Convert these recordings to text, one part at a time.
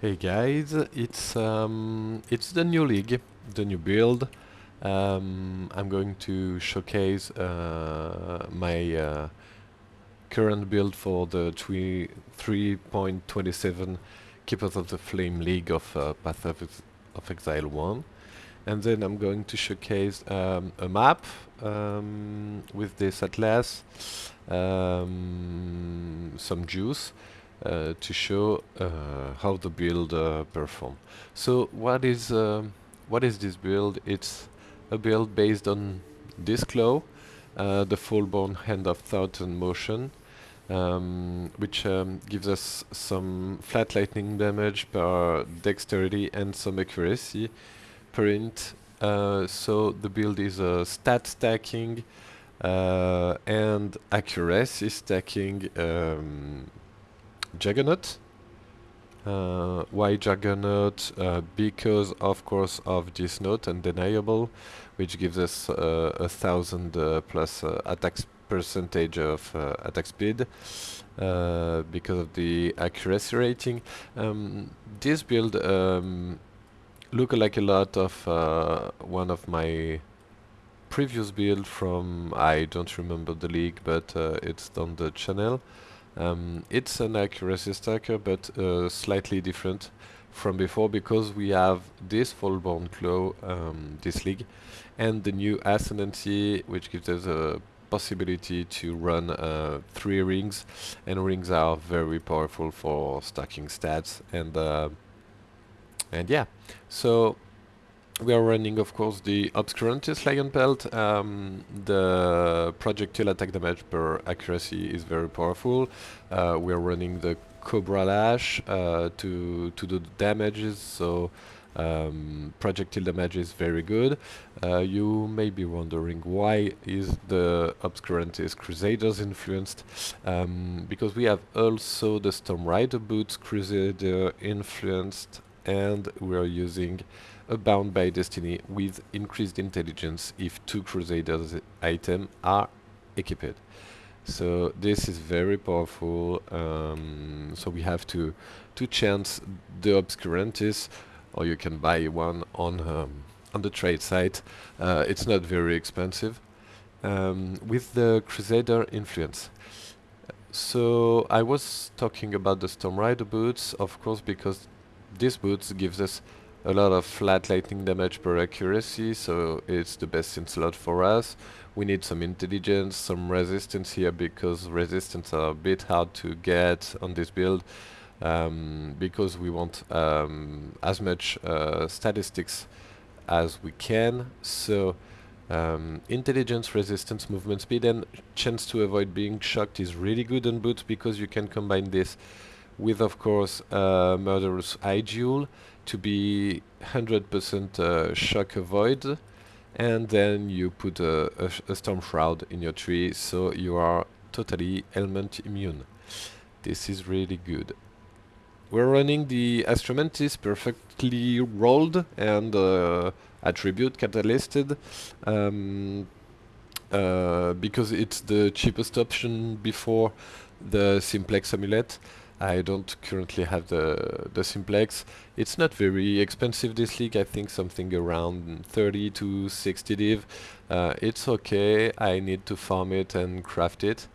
Hey guys, it's the new league, the new build. I'm going to showcase my current build for the 3.27 Keepers of the Flame League of Path of Exile 1. And then I'm going to showcase a map with this atlas, some juice, to show how the build perform. So what is this build? It's a build based on this claw, the full-born Hand of Thought and Motion, which gives us some flat lightning damage per dexterity and some accuracy per int. So the build is stat stacking and accuracy stacking Juggernaut. Why Juggernaut? Because of course of this note undeniable, which gives us 1000 plus attack percentage of attack speed because of the accuracy rating. This build look like a lot of one of my previous build from, I don't remember the league, but it's on the channel. It's an accuracy stacker, but slightly different from before because we have this full-born claw, this league, and the new ascendancy, which gives us a possibility to run 3 rings, and rings are very powerful for stacking stats, and yeah. So we are running, of course, the Obscurantis Lion Pelt. The projectile attack damage per accuracy is very powerful. We are running the Cobra Lash to do the damages, so projectile damage is very good. You may be wondering why is the Obscurantis Crusaders influenced? Because we have also the Storm Rider Boots Crusader influenced, and we are using a Bound by Destiny with increased intelligence if 2 Crusaders items are equipped. So this is very powerful. So we have to chance the Obscurantis, or you can buy one on the trade site. It's not very expensive. With the Crusader influence. So I was talking about the Storm Rider boots, of course, because these boots gives us a lot of flat lightning damage per accuracy, so it's the best in slot for us. We need some intelligence, some resistance here, because resistance are a bit hard to get on this build, because we want as much statistics as we can. So intelligence, resistance, movement speed, and chance to avoid being shocked is really good on boots, because you can combine this with, of course, Murderous Eye Duel to be 100% shock avoid, and then you put a Storm Shroud in your tree, so you are totally element immune. This is really good. We're running the Astromantis perfectly rolled and attribute catalysted, because it's the cheapest option before the Simplex Amulet. I don't currently have the Simplex. It's not very expensive this league, I think something around 30 to 60 div. It's okay, I need to farm it and craft it.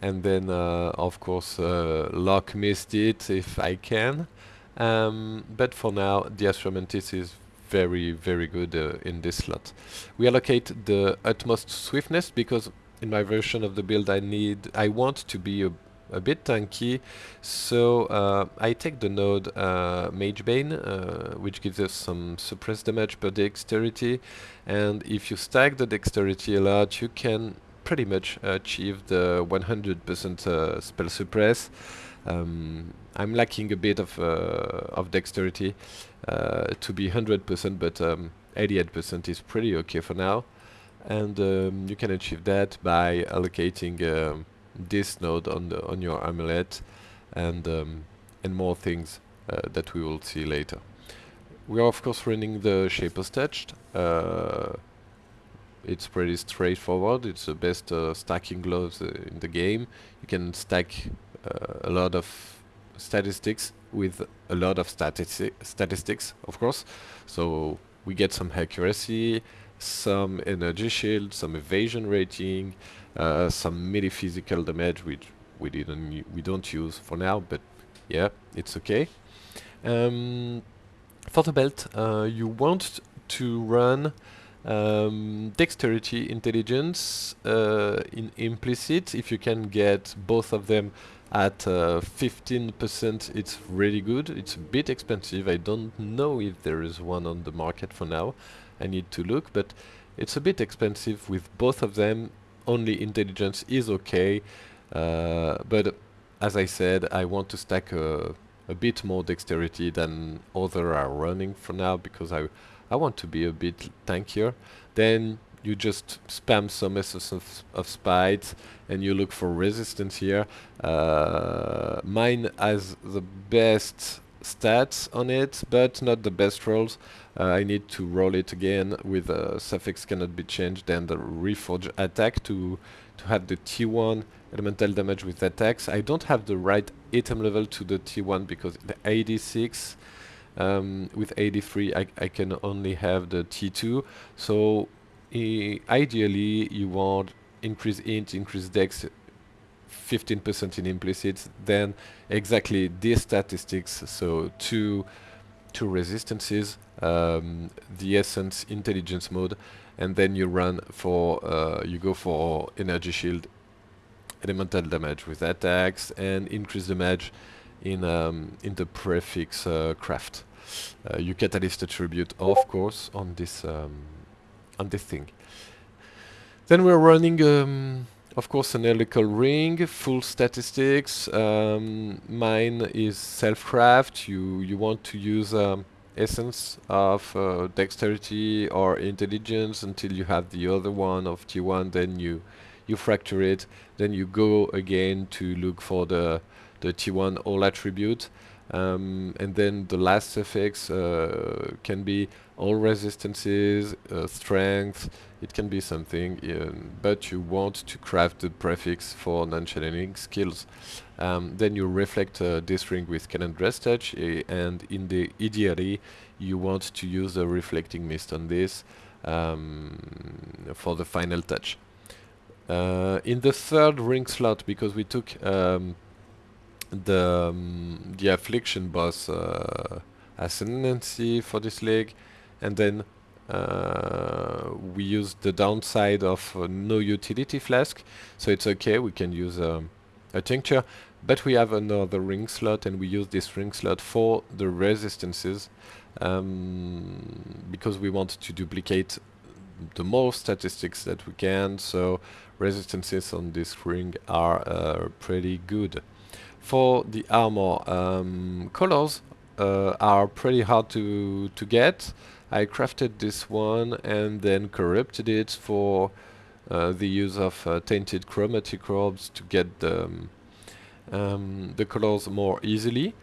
And then, of course, lock mist it if I can. But for now, the Astromantis is very, very good in this slot. We allocate the utmost swiftness because in my version of the build I want to be a bit tanky, so I take the node Magebane, which gives us some suppressed damage per dexterity, and if you stack the dexterity a lot, you can pretty much achieve the 100% spell suppress. I'm lacking a bit of dexterity to be 100%, but 88% is pretty okay for now, and you can achieve that by allocating this node on your amulet, and more things that we will see later. We are of course running the Shaper's Touch. It's pretty straightforward. It's the best stacking gloves in the game. You can stack a lot of statistics with a lot of statistics, of course. So we get some accuracy, some energy shield, some evasion rating, some melee physical damage, which we don't use for now, but yeah, it's okay. For the belt, you want to run dexterity, intelligence in implicit. If you can get both of them at 15%, it's really good. It's a bit expensive. I don't know if there is one on the market for now. I need to look, but it's a bit expensive with both of them. Only intelligence is okay, but as I said, I want to stack a bit more dexterity than other are running for now, because I want to be a bit tankier. Then you just spam some Essence of Spite and you look for resistance here. Mine has the best stats on it, but not the best rolls. I need to roll it again with a suffix cannot be changed and the reforge attack to have the T1 elemental damage with attacks. I don't have the right item level to the T1 because the 86 with 83 I can only have the T2. So ideally you want increase int, increase dex, 15% in implicit, then exactly these statistics, so two resistances, the essence intelligence mode, and then you run for you go for energy shield, elemental damage with attacks, and increase damage in the prefix craft. You catalyst attribute, of course, on this thing. Then we're running, of course, an helical ring, full statistics. Mine is self-craft. You want to use essence of dexterity or intelligence until you have the other one of T1. Then you fracture it. Then you go again to look for the T1 all attribute. And then the last suffix can be all resistances, strength. It can be something, but you want to craft the prefix for non-challenging skills. Then you reflect this ring with cannon dress touch, and in the ideally you want to use a reflecting mist on this for the final touch. In the third ring slot, because we took the affliction boss ascendancy for this leg, and then we use the downside of no utility flask, so it's okay, we can use a tincture, but we have another ring slot and we use this ring slot for the resistances because we want to duplicate the more statistics that we can, so resistances on this ring are pretty good. For the armor, colors are pretty hard to get. I crafted this one and then corrupted it for the use of tainted chromatic orbs to get the colors more easily.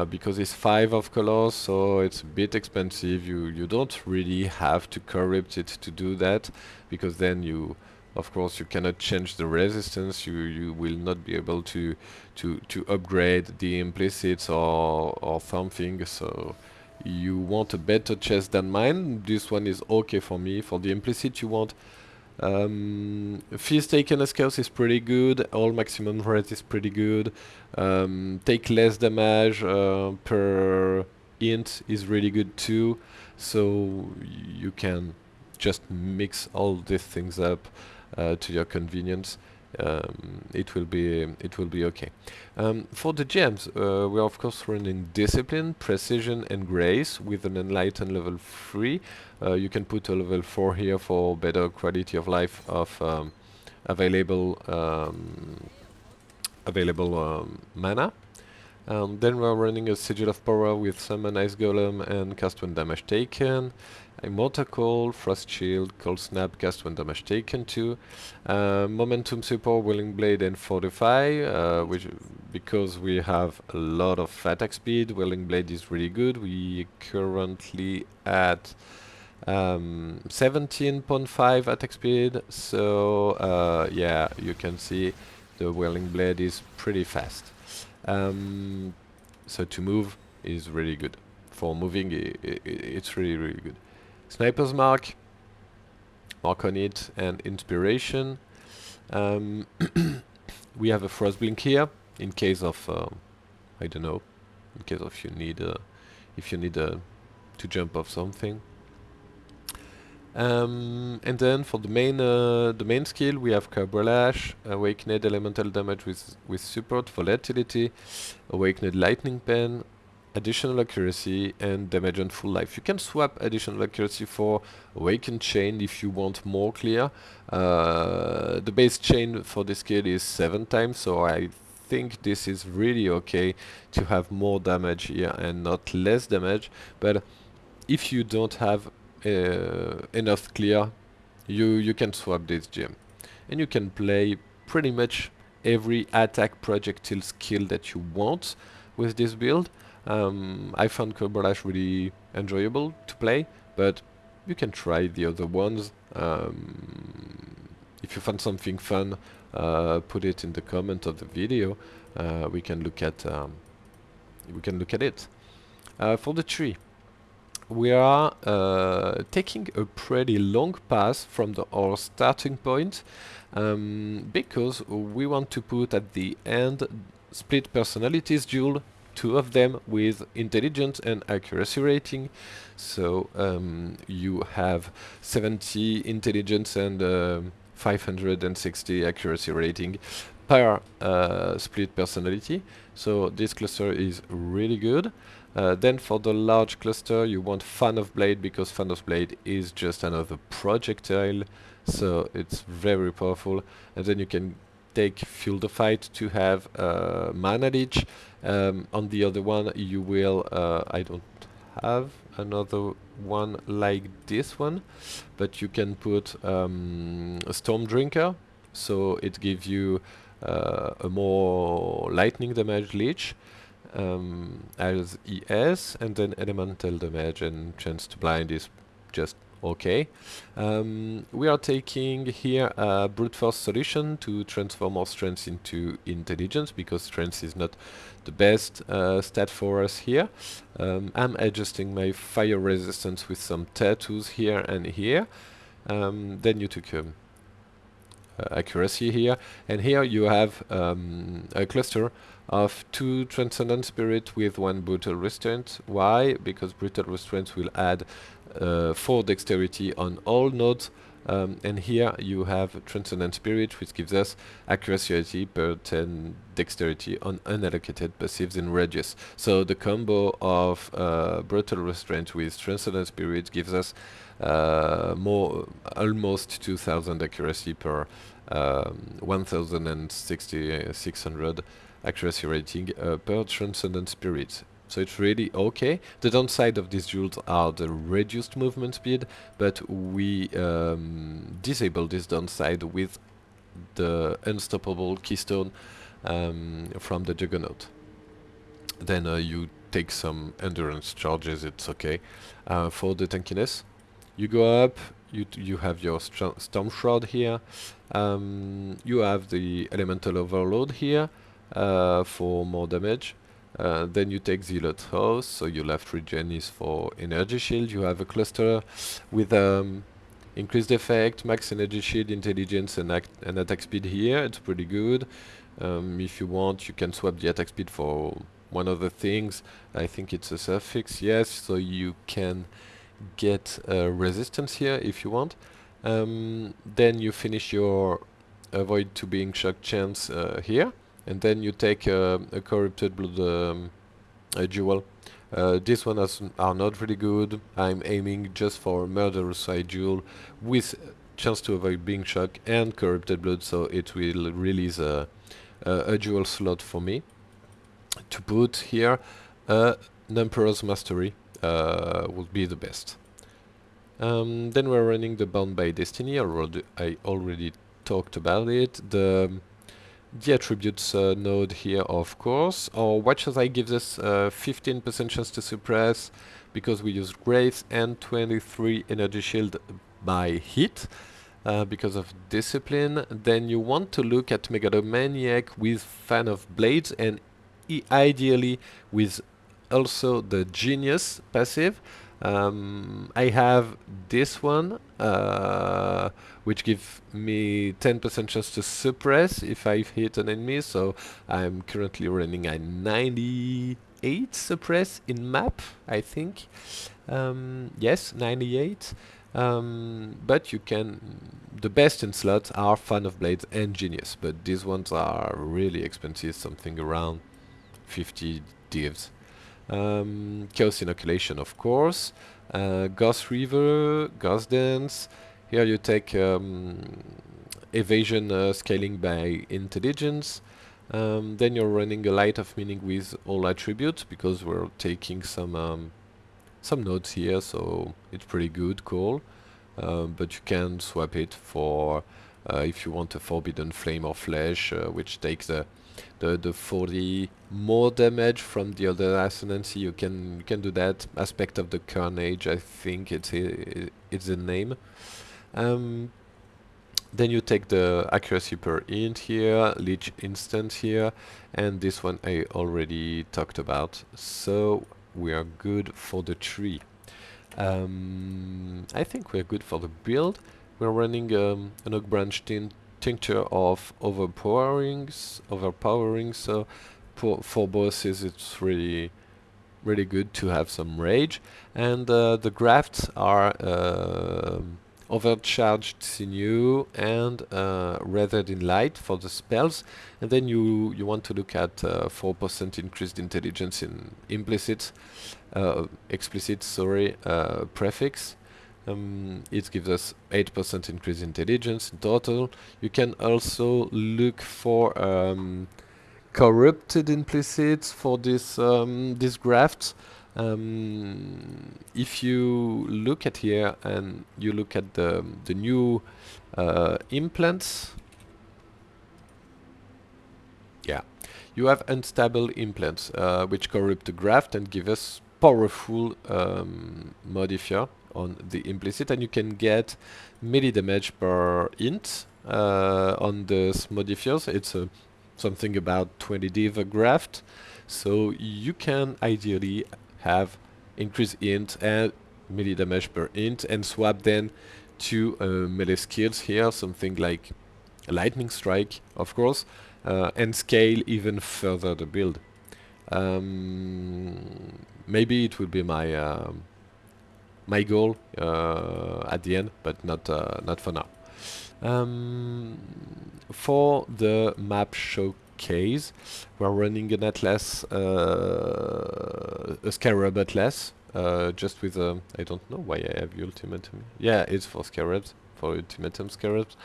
Because it's 5 of colors, so it's a bit expensive. You don't really have to corrupt it to do that, because then you, of course, you cannot change the resistance. You will not be able to upgrade the implicits or something. So you want a better chest than mine. This one is okay for me. For the implicit, you want fees taken as chaos is pretty good. All maximum res is pretty good. Take less damage per int is really good too. So you can just mix all these things up to your convenience. It will be okay. For the gems, we are of course running discipline, precision, and grace with an enlightened level 3. You can put a level 4 here for better quality of life of available mana. Then we are running a Sigil of Power with Summon Ice Golem and cast when damage taken. Immortal Call, Frost Shield, Cold Snap, cast when damage taken too. Momentum Support, Willing Blade, and Fortify, which because we have a lot of attack speed, Willing Blade is really good. We currently at 17.5 attack speed, so yeah, you can see the Willing Blade is pretty fast. So to move is really good. For moving, it's really, really good. Sniper's Mark on it, and Inspiration. Um, we have a Frost Blink here, in case of, I don't know, in case of if you need to jump off something. And then for the main skill, we have Cabralash, Awakened Elemental Damage with support, Volatility, Awakened Lightning Pen, additional accuracy, and damage on full life. You can swap additional accuracy for Awakened Chain if you want more clear. The base chain for this skill is 7 times, so I think this is really okay to have more damage here and not less damage. But if you don't have enough clear, you can swap this gem, and you can play pretty much every attack projectile skill that you want with this build. I found Corbolash really enjoyable to play, but you can try the other ones. If you find something fun, put it in the comment of the video. We can look at it. For the tree, we are taking a pretty long path from our starting point, because we want to put at the end split personalities duel, 2 of them with intelligence and accuracy rating. So you have 70 intelligence and 560 accuracy rating per split personality. So this cluster is really good. Then for the large cluster, you want Fan of Blade, because Fan of Blade is just another projectile, so it's very powerful. And then you can take Fuel the Fight to have Mana Leech. On the other one, you will, I don't have another one like this one, but you can put a Storm Drinker, so it gives you a more lightning damage leech. As ES, and then elemental damage and chance to blind is just okay. We are taking here a brute force solution to transform our strength into intelligence, because strength is not the best stat for us here. I'm adjusting my fire resistance with some tattoos here and here. Then you took accuracy here, and here you have a cluster of 2 Transcendent Spirit with 1 Brutal Restraint. Why? Because Brutal Restraint will add 4 Dexterity on all nodes, and here you have Transcendent Spirit, which gives us accuracy per 10 Dexterity on unallocated passives in radius. So the combo of Brutal Restraint with Transcendent Spirit gives us almost 2000 accuracy per 1600 accuracy rating per Transcendent Spirit. So it's really okay. The downside of these duels are the reduced movement speed, but we disable this downside with the unstoppable keystone from the Juggernaut. Then you take some endurance charges, it's okay. For the tankiness, you go up, you have your Storm Shroud here, you have the Elemental Overload here for more damage. Then you take Zealot House, so your left regen is for Energy Shield. You have a cluster with increased effect, max Energy Shield, intelligence, and attack speed here. It's pretty good. If you want, you can swap the attack speed for one of the things. I think it's a suffix, yes, so you can get resistance here if you want. Then you finish your avoid to being shocked chance here, and then you take a corrupted blood jewel. This one are not really good. I'm aiming just for murderous side jewel with chance to avoid being shocked and corrupted blood, so it will release a jewel slot for me to put here. Emperor's Mastery would be the best. Then we're running the Bound by Destiny. I already talked about it. The attributes node here, of course. Our Watcher's Eye gives us 15% chance to suppress because we use Grace, and 23 energy shield by hit because of discipline. Then you want to look at Megalomaniac with Fan of Blades, and ideally with also the Genius passive. I have this one, which gives me 10% chance to suppress if I hit an enemy, so I'm currently running a 98 suppress in map, I think. Yes, 98. But you can... The best in slots are Fan of Blades and Genius, but these ones are really expensive, something around 50 divs. Chaos Inoculation, of course. Ghost River, Ghost Dance. Here you take Evasion scaling by Intelligence. Then you're running a Light of Meaning with all attributes, because we're taking some nodes here, so it's pretty good, cool. But you can swap it for if you want a Forbidden Flame or Flesh, which takes the 40 more damage from the other Assonancy. You can do that. Aspect of the Carnage, I think it's the name. Then you take the accuracy per int here, Leech instant here, and this one I already talked about. So we are good for the tree. I think we're good for the build. We're running an Oak Branch tincture of overpowering, so for bosses it's really good to have some rage. And the Grafts are overcharged sinew and weathered in light for the spells. And then you want to look at 4% increased intelligence in explicit prefix. It gives us 8% increased intelligence in total. You can also look for corrupted implicits for this graft. If you look at here and you look at the new implants, yeah, you have unstable implants which corrupt the graft and give us powerful modifier on the implicit, and you can get melee damage per int on the modifiers. It's something about 20 div a graft, so you can ideally have increased int and melee damage per int and swap then to melee skills here, something like lightning strike, of course, and scale even further the build. Maybe it will be my my goal at the end, but not for now. For the map showcase, we're running an Atlas, a Scarab Atlas, just with I don't know why I have the ultimatum. Yeah, it's for Scarabs, for ultimatum Scarabs.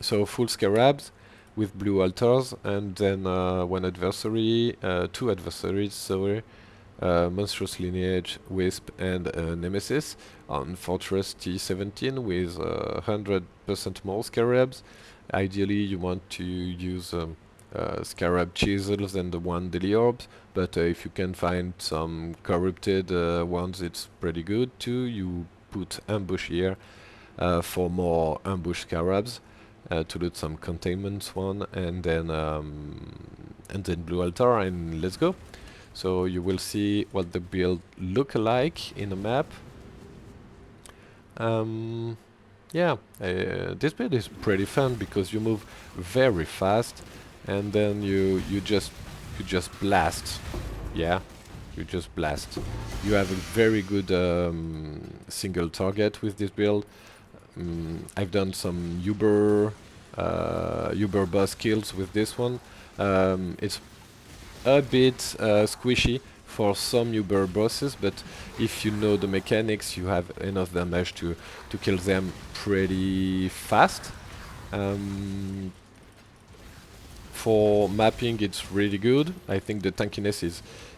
So full Scarabs with blue altars, and then one adversary, two adversaries, sorry. Monstrous Lineage, Wisp, and Nemesis on Fortress T17 with 100% more Scarabs. Ideally, you want to use Scarab Chisels and the one Daily Orbs, but if you can find some corrupted ones, it's pretty good too. You put Ambush here for more Ambush Scarabs to loot some containment one, and then Blue Altar, and let's go. So you will see what the build look like in a map. Yeah, this build is pretty fun because you move very fast, and then you just blast. Yeah, you just blast. You have a very good single target with this build. I've done some Uber boss kills with this one. It's a bit squishy for some Uber bosses, but if you know the mechanics, you have enough damage to kill them pretty fast. For mapping, it's really good. I think the tankiness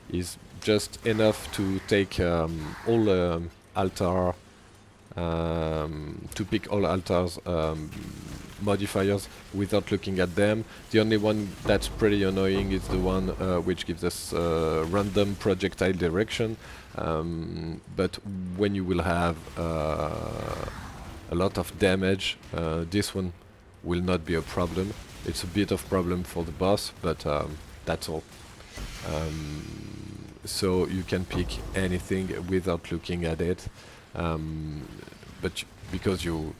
is just enough to take all altar to pick all altars modifiers without looking at them. The only one that's pretty annoying is the one which gives us random projectile direction, but when you will have a lot of damage, this one will not be a problem. It's a bit of problem for the boss, but That's all. So you can pick anything without looking at it, but because you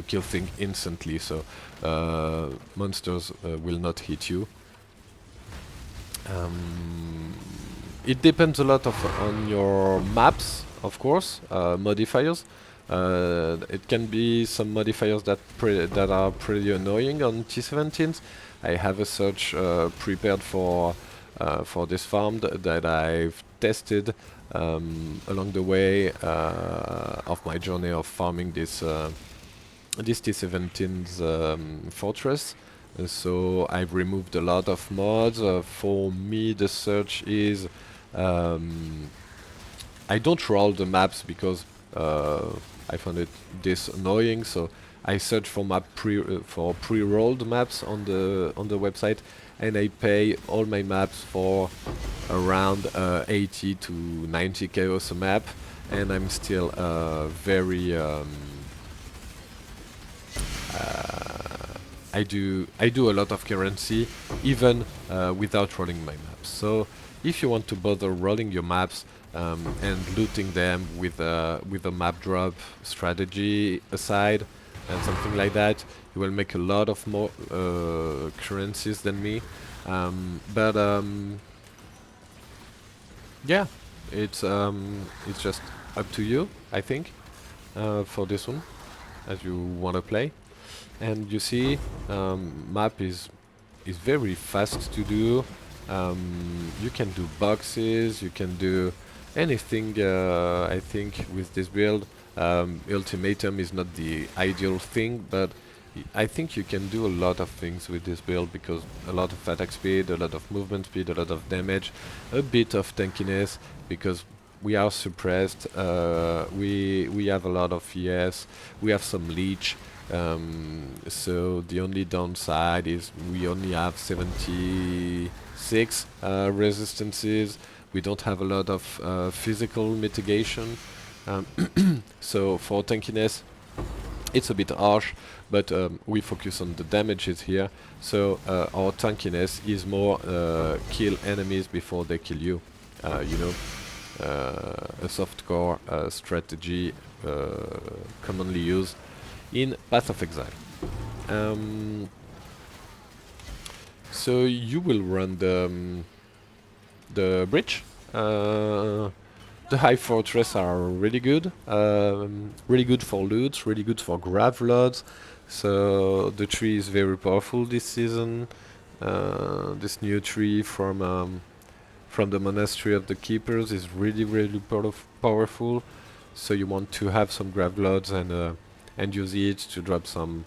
kill things instantly, so monsters will not hit you. It depends a lot on your maps, of course, modifiers. It can be some modifiers that are pretty annoying on T17s. I have a search prepared for this farm that I've tested along the way of my journey of farming this T17's fortress. So I've removed a lot of mods. For me, the search is I don't roll the maps because I found it this annoying. So I search for pre-rolled maps on the website, and I pay all my maps for around 80 to 90 chaos a map, and I'm still very I do a lot of currency even without rolling my maps. So if you want to bother rolling your maps and looting them with a map drop strategy aside and something like that, you will make a lot of more currencies than me. But yeah, it's just up to you, I think, for this one, as you want to play. And you see, map is very fast to do. You can do boxes, you can do anything. I think with this build, ultimatum is not the ideal thing, but I think you can do a lot of things with this build, because a lot of attack speed, a lot of movement speed, a lot of damage, a bit of tankiness, because we are suppressed. We have a lot of ES. We have some leech. So the only downside is we only have 76 resistances. We don't have a lot of physical mitigation. So for tankiness, it's a bit harsh, but we focus on the damages here. So our tankiness is more kill enemies before they kill you. You know, a softcore strategy commonly used in Path of Exile. So you will run the bridge. The high fortress are really good. Really good for loot, really good for Grafts. So the tree is very powerful this season. This new tree from the Monastery of the Keepers is really powerful. So you want to have some Grafts and use it to drop some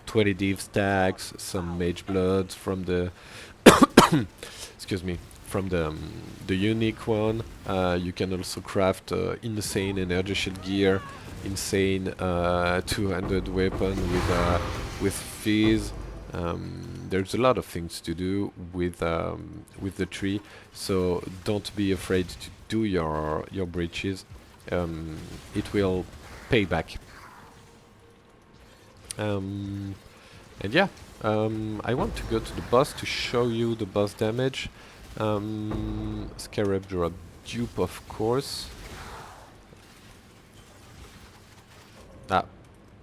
20 div stacks, some mage bloods from the excuse me, from the unique one. You can also craft insane energy shield gear, insane 200 weapon with fizz. There's a lot of things to do with the tree, so don't be afraid to do your breaches. It will pay back. And yeah, I want to go to the boss to show you the boss damage. Scarab drop dupe, of course.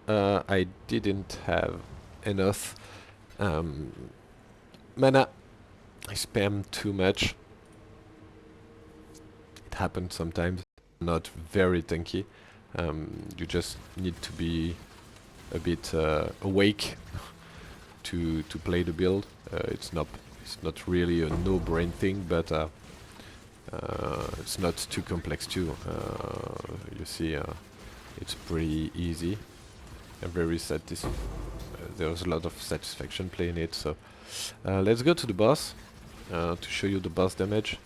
I didn't have enough mana. I spammed too much. It happens sometimes. Not very tanky. You just need to be a bit awake to play the build. It's not really a no-brain thing, but it's not too complex too. You see, it's pretty easy and very there's a lot of satisfaction playing it. So let's go to the boss to show you the boss damage.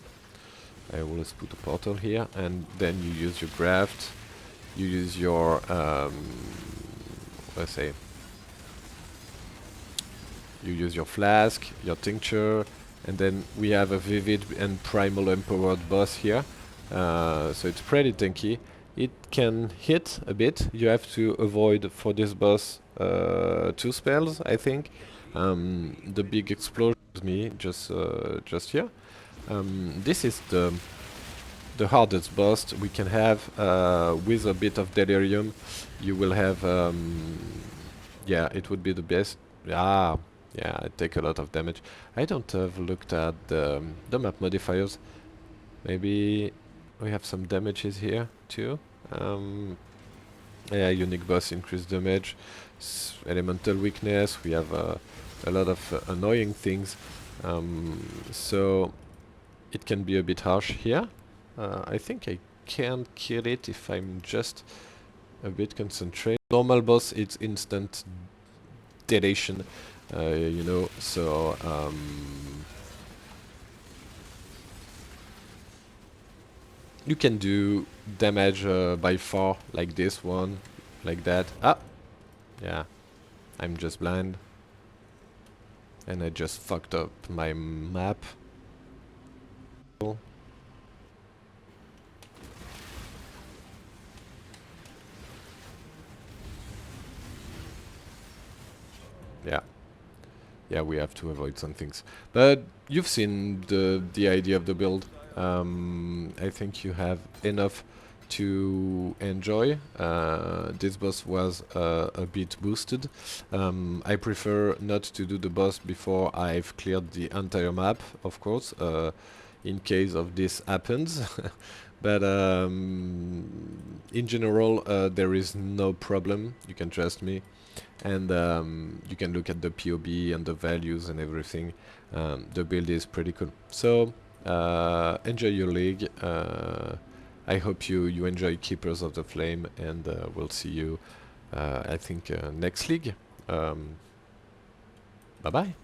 I will just put a portal here, and then you use your graft. You use your let's say, you use your flask, your tincture, and then we have a vivid and primal empowered boss here. So it's pretty tanky. It can hit a bit. You have to avoid for this boss 2 spells, I think. The big explosion me just here. This is the hardest boss we can have. With a bit of delirium, you will have. Yeah, it would be the best. Yeah, yeah, I take a lot of damage. I don't have looked at the map modifiers. Maybe we have some damages here too. Yeah, unique boss increased damage, elemental weakness. We have a lot of annoying things. So it can be a bit harsh here. I think I can kill it if I'm just a bit concentrated. Normal boss, it's instant deletion, you know, so you can do damage by far, like this one, like that. Ah! Yeah, I'm just blind. And I just fucked up my map. Yeah. Yeah, we have to avoid some things. But you've seen the idea of the build. I think you have enough to enjoy. This boss was a bit boosted. I prefer not to do the boss before I've cleared the entire map, of course, in case of this happens. But in general, there is no problem. You can trust me. And you can look at the PoB and the values and everything. The build is pretty cool. So enjoy your league. I hope you enjoy Keepers of the Flame, and we'll see you, I think, next league. Bye bye.